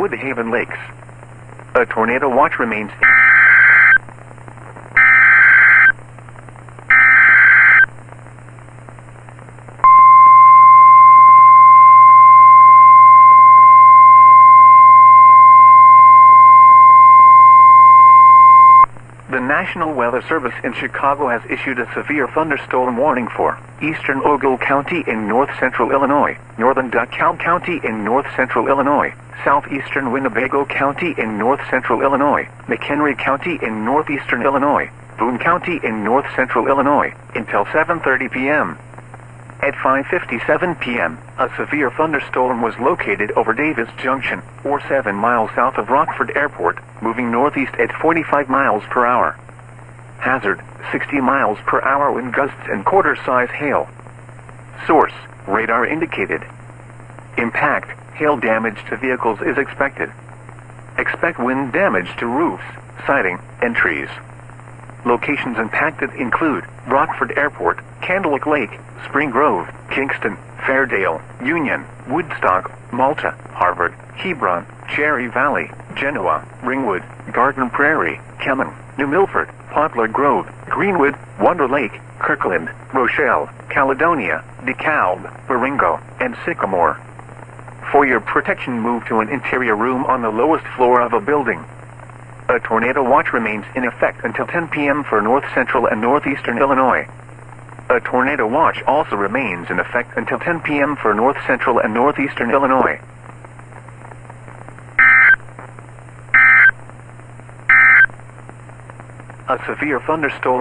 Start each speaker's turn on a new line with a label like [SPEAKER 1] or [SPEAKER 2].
[SPEAKER 1] Woodhaven Lakes. A tornado watch remains. The National Weather Service in Chicago has issued a severe thunderstorm warning for eastern Ogle County in north-central Illinois, northern DeKalb County in north-central Illinois, southeastern Winnebago County in north-central Illinois, McHenry County in northeastern Illinois, Boone County in north-central Illinois, until 7:30 p.m. At 5:57 p.m., a severe thunderstorm was located over Davis Junction, or 7 miles south of Rockford Airport, moving northeast at 45 miles per hour. Hazard, 60 miles per hour wind gusts and quarter-size hail. Source, radar indicated. Impact, hail damage to vehicles is expected. Expect wind damage to roofs, siding, and trees. Locations impacted include Rockford Airport, Candlewick Lake, Spring Grove, Kingston, Fairdale, Union, Woodstock, Malta, Harvard, Hebron, Cherry Valley, Genoa, Ringwood, Garden Prairie, Kemen, New Milford, Poplar Grove, Greenwood, Wonder Lake, Kirkland, Rochelle, Caledonia, DeKalb, Baringo, and Sycamore. For your protection, move to an interior room on the lowest floor of a building. A tornado watch remains in effect until 10 p.m. for north-central and northeastern Illinois. A tornado watch also remains in effect until 10 p.m. for north-central and northeastern Illinois. A severe thunderstorm